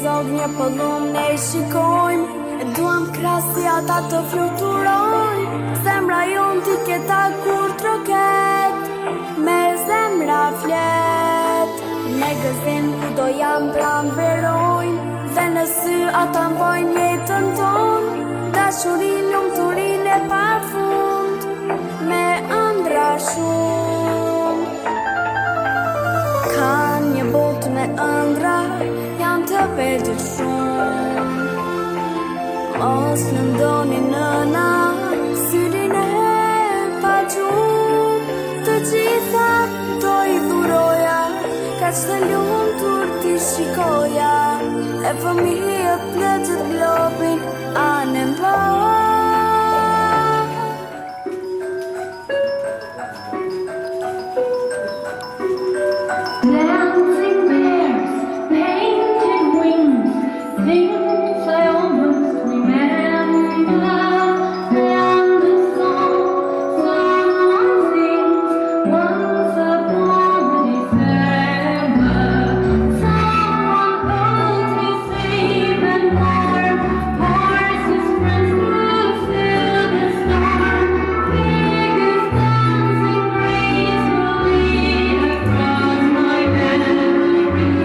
zog një pëllum ne I shikojmë, e duam krasi ata të fluturojmë. Zemra jon ti keta kur troket, me zemra flet. Ne gëzim ku do jam pran verojmë, dhe në sy ata mbojnë jetën tonë. Dashurin, lumturin e pafund, me ëndra shumë. Kanë një botë me ëndra, janë të vegjël shumë. Mos në ndoni nëna, syrin e pa gjumë. Të gjitha do I dhuroja, ka që të lumtur ti shikoja. E fëmijët në gjithë globin, anë mba. Dancing bears, painted wings, things I almost remember. And the song someone sings once upon a December. Someone holds me safe and warm, pours his friends through the storm. Figures dancing gracefully across my memory.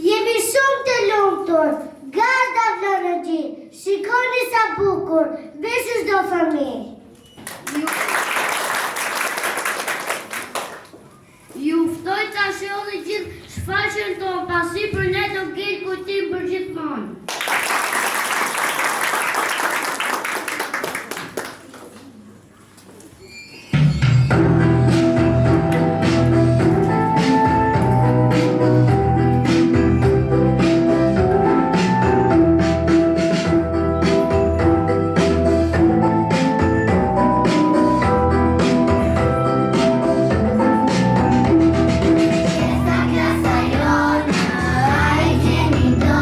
Jemi shumë të lumtur, garda vlorëgji, shikoni sa bukur, vesh çdo fëmijë. Ju ftoj ta shohni gjithë shfaqjen tonë, pasi për ne do ketë kujtim për gjithmonë. Ai gjeni do,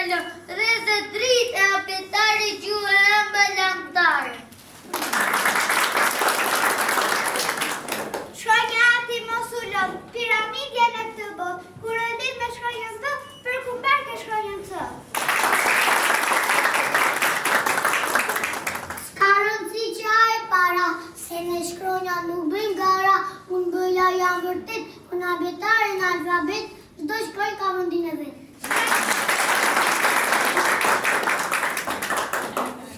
Shkëllë, rrezë dritë e apetari gjuhë e lamtare. Shkronja ati mos u lodh, piramidja në këtë botë, kur e dit me shkronjën të, për ku ke shkronjën të. S'ka rëndësi që ai para, se në shkronja nuk bëjnë gara, unë bëja jam vërtet, unë abetare në alfabet, çdo shkronjë ka vendin e vet.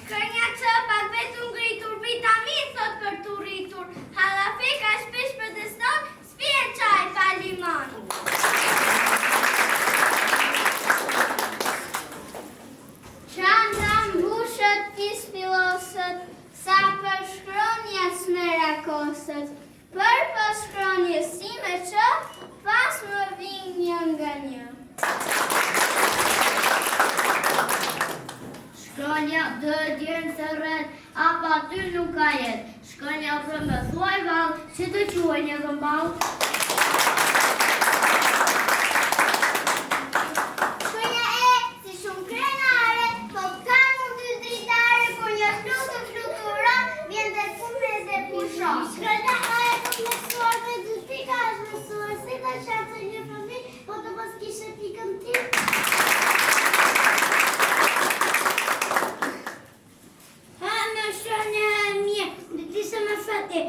Shkronja që pak vetëm ngritur, vitamin thot për të rritur, hallafeka shpesh proteston, s'pije çaj pa limon. Çanta mbushet pis filosët, sa për shkronja smera kosët, për pas shkronje si me që, pas më vin një nga një. Shkronja dë djenë të rrët, apa ty nuk ka jetë. Shkronja për me thuaj valë, që të quaj një gëmbal. Shkronja e, si shumë krenare, po ka mund të dritare, kur një fluturon, vjen dhe punë dhe pushon. Shkronja e, të mësuar dhe du pika është mësuar, se ka qatë një fëmijë, po të mos kishe pikën ti. Shkronja e mje, dhe ti se me fati,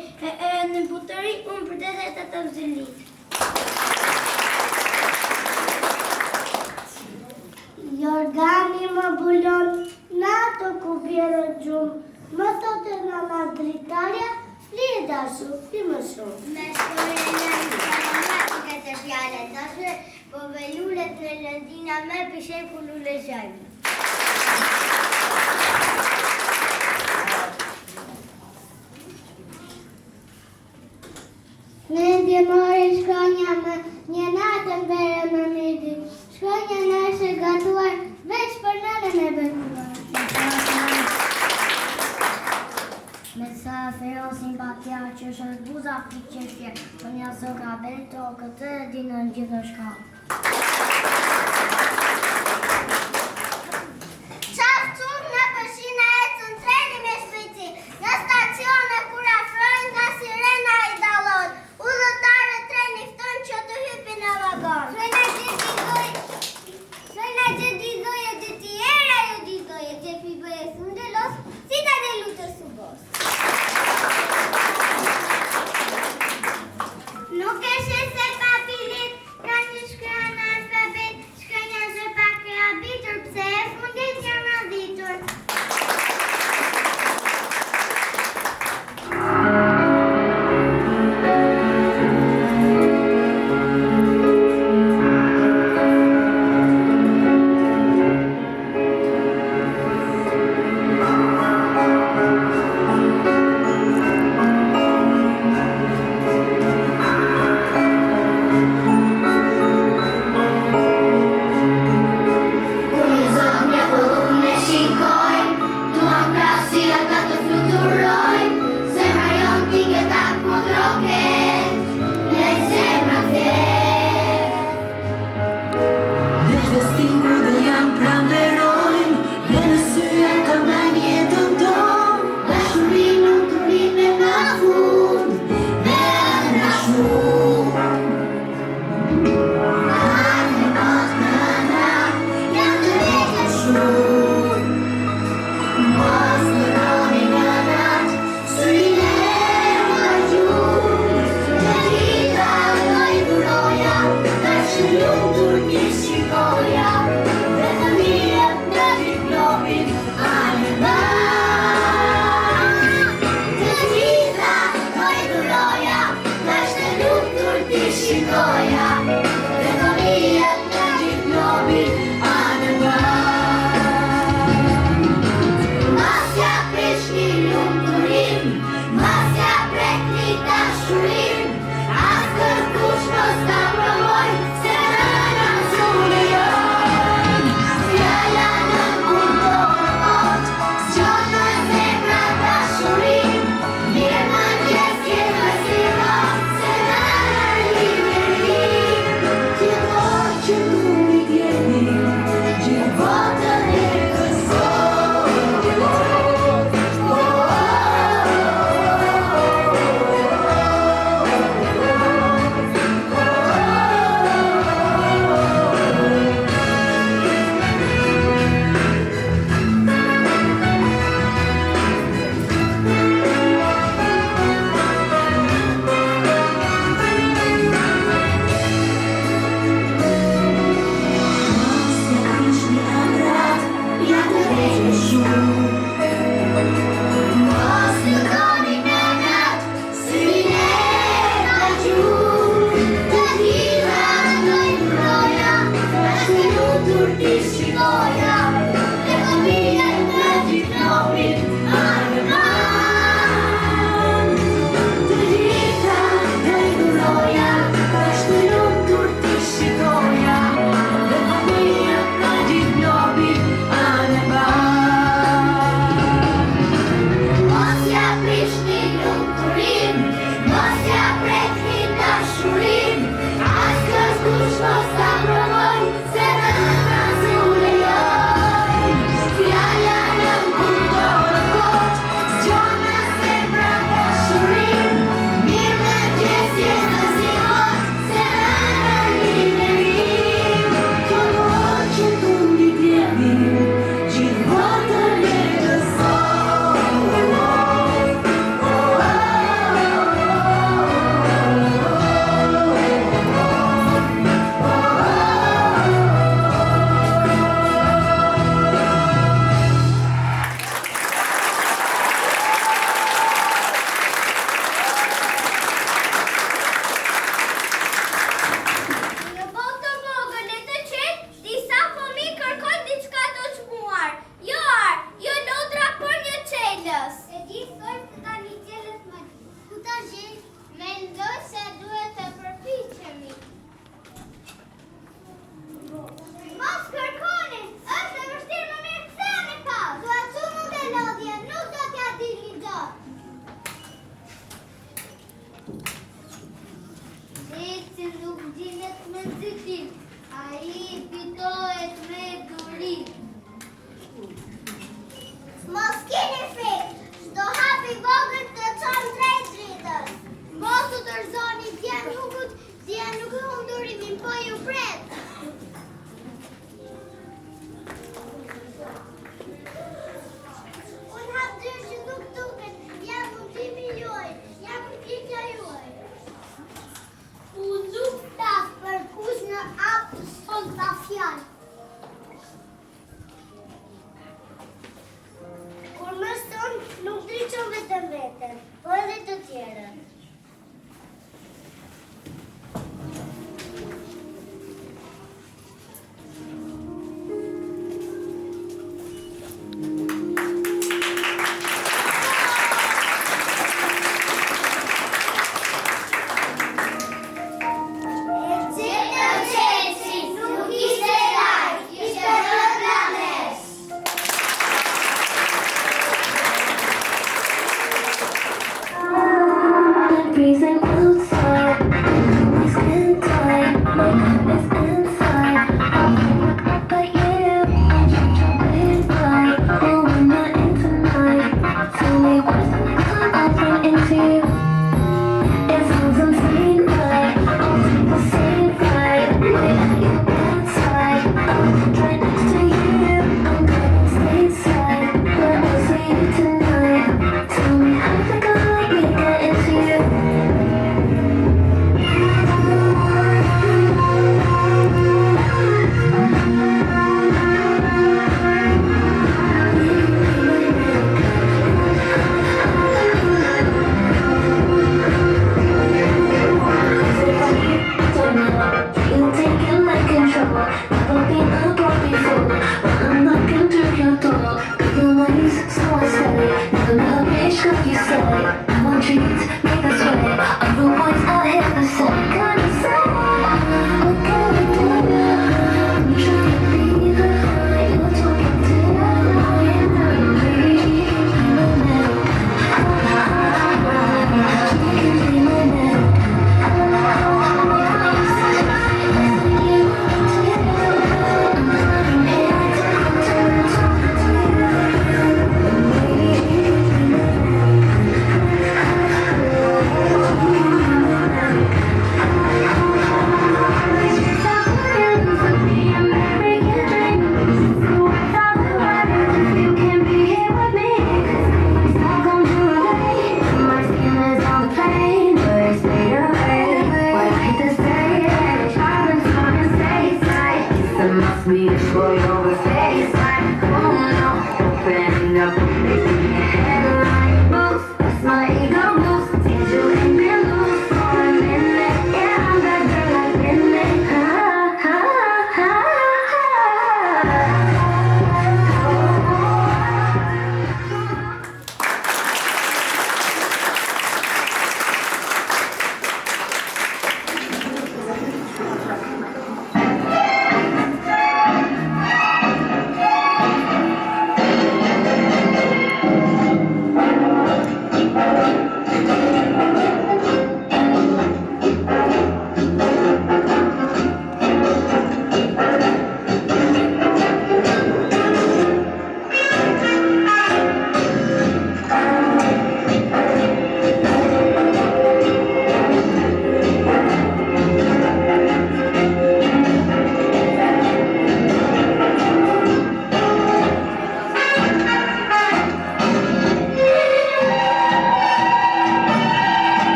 në butëri unë për të dhe të vëzëllit. Jorgani më bulon, nato ku bjerë gjumë, më thotë në ma dritarja, flie dashu, ti më shumë. Me shkronja në matematika të fjale dashu, po velullet në lëndina me pishej ku lule shajmë. Në ndjemori shkronja më një natën vere më midi. Shkronja në është gatuar veç për nënën e betuar. Me sa ferosin patja që është buza pikqeshje, për një zoka beto këtë e dinë në gjithë shkallë. Qaftur në pëshina e të në treni me shpejti, në stacione kur afrojnë nga sirena i dalon. Udhëtare treni fton që të hypi në vagon. Shkronja që dizoje që tjera ju dizoje, që piboje sundelos, si ta dhe lutë subos. Nuk eshe se papilit, ka një shkronja në alfabet, shkronja që pak e abitur, pse e fundit një raditur. Shikoja, dhe të lijet në diplomi, anë nga.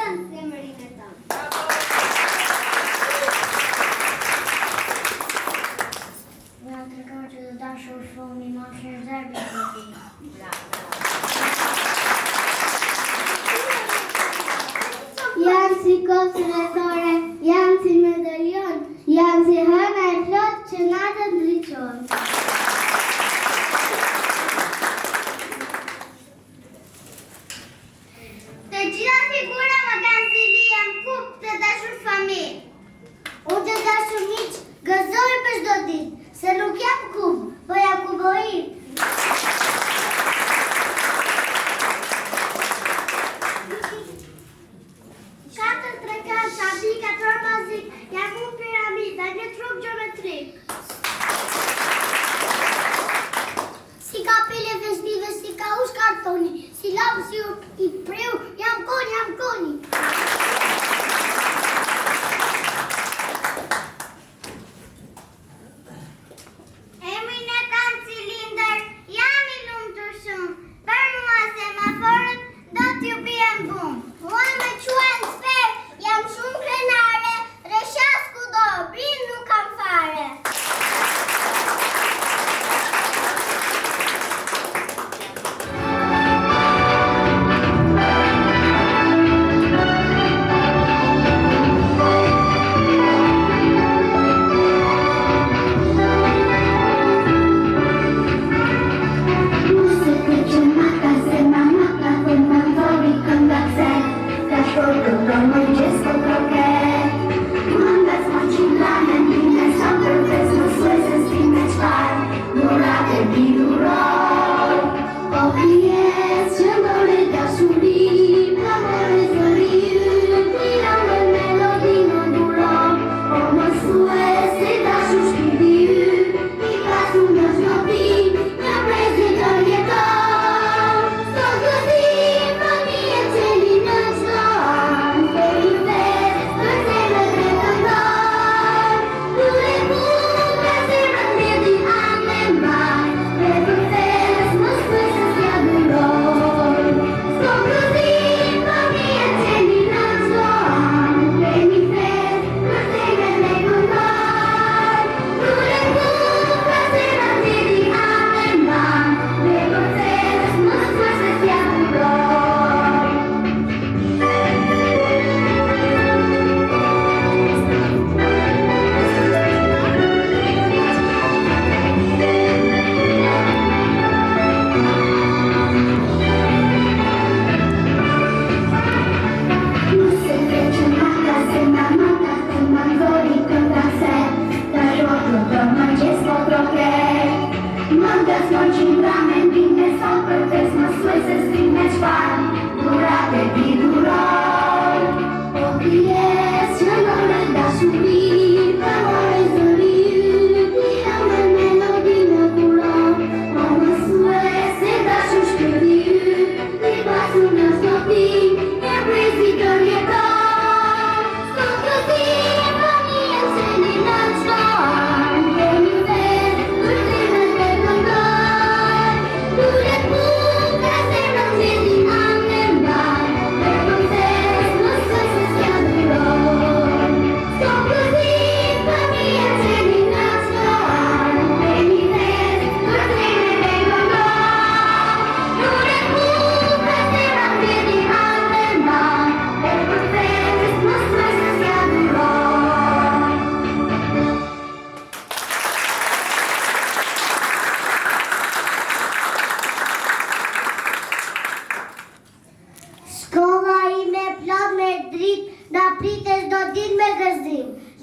tënë zemërinë e tënë. Nga tregoj që të dashur fëmi ma shërë zerbi të ti. Janë si kopë rethore, janë si medaljon, janë si hëna e plot që natën ndriçon. Të gjitha figura më kanë cili jam kup të dashur fëmi. Unë të dashur miq, gëzoj për çdo ditë, se nuk jam kub, po jam kuboi. 4-3-4, shabli, 4 mazik, jam unë piramida, një trup geometrik. Si ka pele festive, si ka ush kartoni, si lapë, si i preu, jam koni. Emrin e kam cilindër, jam i lumtur shumë. Për mua semaforët do t'ju bien bum. Mua me quen sfer, jam shumë krenare, reshas kudo, brin nuk kam fare.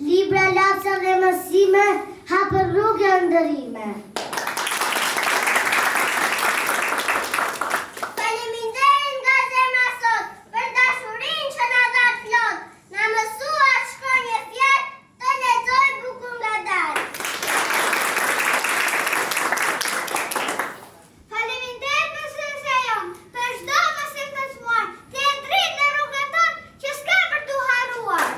Libra, lapsa dhe mësime, hapën rrugë e ndërime. Faleminderit nga zemra sot për dashurinë që na dha plot. Na mësua shkronjë fjalë të lexoj bukur nga dal. Faleminderit profesorë jon për çdo mësim të çmuar. Ti e dritë në rrugën tonë që s'ka për t'u harruar.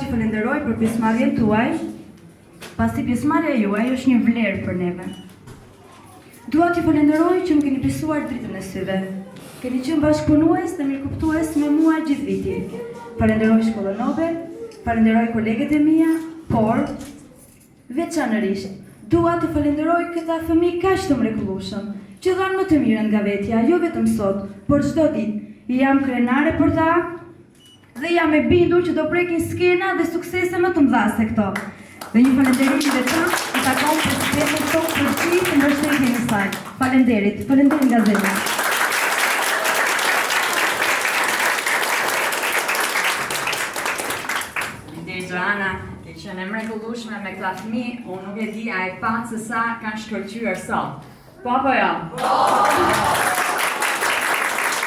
t'ju falenderoj për pjesëmarrjen tuaj, pasi pjesëmarrja juaj është një vlerë për neve. Dua t'ju falenderoj që më keni besuar dritën e syve. Keni qenë bashkëpunues dhe mirëkuptues me mua gjithë vitin. Falenderoj Shkollën Nobel, falenderoj kolegët e mia, por veçanërisht dua të falenderoj këta fëmijë kaq të mrekullueshëm, që dhanë më të mirën nga vetja, jo vetëm sot, por çdo ditë. Jam krenare për ta dhe jam e bindur që do prekin skena dhe suksese më të mëdha se këto. Dhe një falenderim i veçantë i takon presidentit tonë për gjithë mbështetjen e saj. Falenderit nga zemra. Faleminderit Joana, ke qenë e mrekullueshme me këta fëmijë, unë nuk e di a e patë se sa kanë shkëlqyer sot. Po apo jo?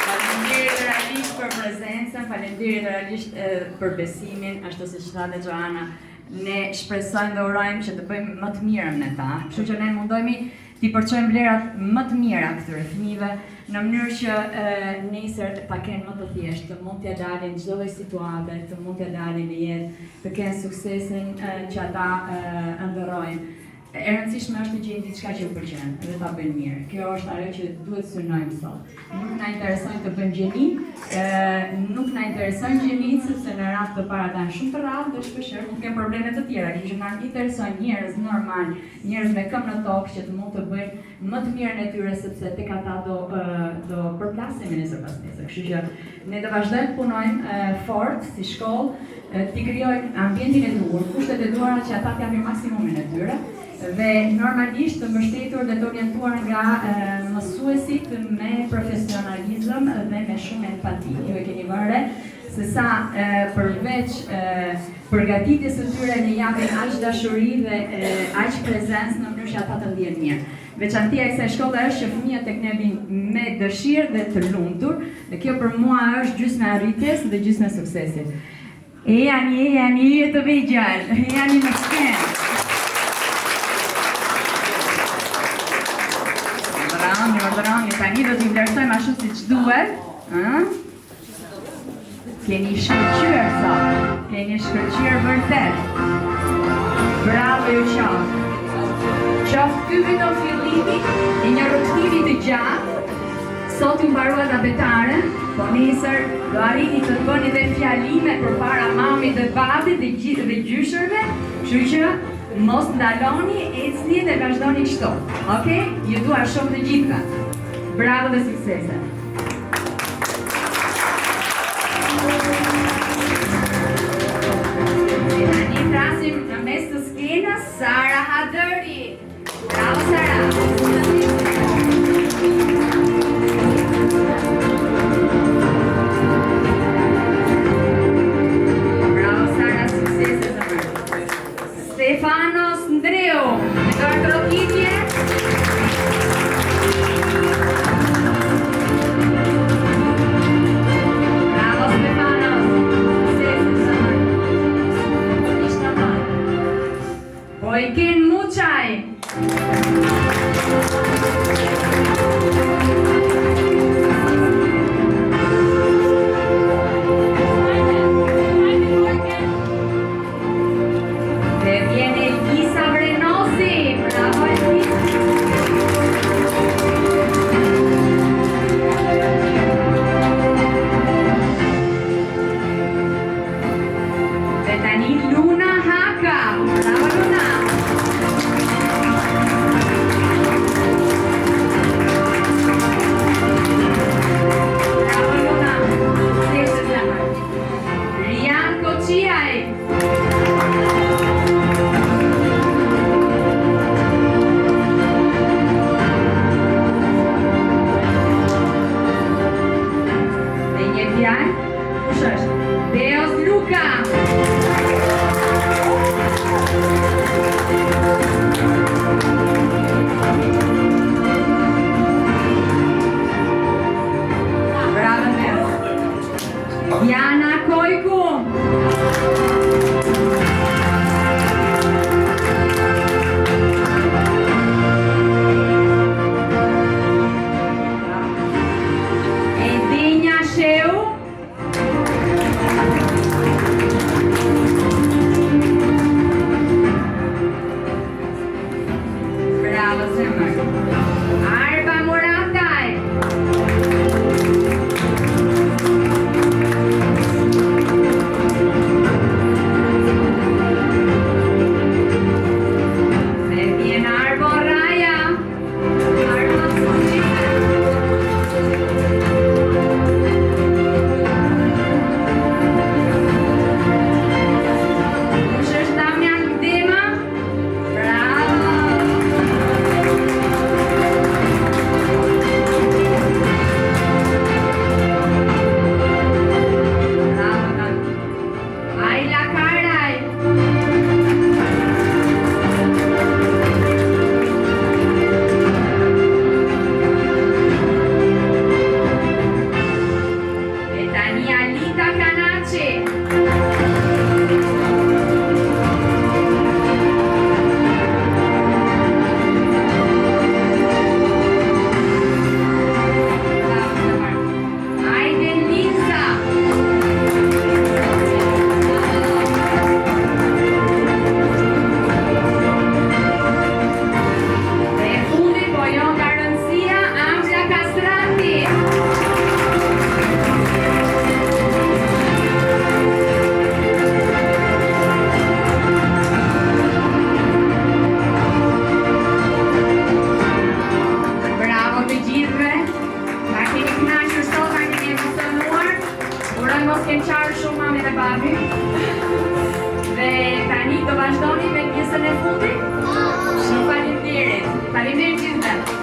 Faleminderit realisht për prezencën, faleminderit realisht për besimin, ashtu siç thotë Joana. Ne shpresojmë dhe urojmë që të bëjmë më të mirën me ta, kështu që ne mundohemi t'i përçojmë vlerat më të mira këtyre fëmijëve në mënyrë që nesër ta kenë më të thjeshtë, të mund t'ia dalin çdo lloj situate, të mund t'ia dalin në jetë, të kenë suksesin që ata ëndërrojnë. E rëndësishme është të gjejmë diçka që ju pëlqen dhe ta bëjmë mirë. Kjo është ajo që duhet synojmë sot. Nuk na interesojnë të bëjmë gjeni, nuk na interesojnë gjeni sepse në rast të parë ata janë shumë të rrallë dhe shpeshherë mund të kenë probleme të tjera. Kështu që na interesojnë njerëz normal, njerëz me këmbë në tokë që të mund të bëjnë më të mirën e tyre sepse tek ata do përplasemi nesër pas nesër. Kështu që ne do vazhdojmë të punojmë fort si shkollë, t'i krijojmë ambientin e duhur, kushtet e duhura që ata t'japin maksimumin e tyre. Dhe normalisht të mbështetur dhe të orientuar nga mësuesit me profesionalizëm dhe me shumë empati. Ju e keni vënë se sa përveç përgatitjes së tyre ne japin aq dashuri dhe aq prezencë në mënyrë që ata të ndihen mirë. Veçantia e kësaj shkolle është që fëmijët tek ne vijnë me dëshirë dhe të lumtur, dhe kjo për mua është gjysmë e arritjes dhe gjysmë e suksesit. Jani të vëgjal, jani në skenë. Urdhëroni, tani do t'i vlerësojmë ashtu siç duhet. Keni shkëlqyer sot. Keni shkëlqyer vërtet. Bravo ju qoftë. Qoftë ky vetëm fillimi i një rrugtimi të gjatë. Sot ju mbaruat abetaren, po nesër do arrini të bëni dhe fjalime përpara mamit dhe babit dhe gjyshërve, kështu që mos ndaloni, ecni dhe vazhdoni kështu. Okej? Ju dua shumë të gjithëve. Bravo dhe suksese. Tani flasim në mes të skenës Sara Hadëri. Bravo Sara. Stefanos Ndreu, me dorë trokitje. vazhdoni me pjesën e fundit? Shumë faleminderit. Faleminderit gjithëve.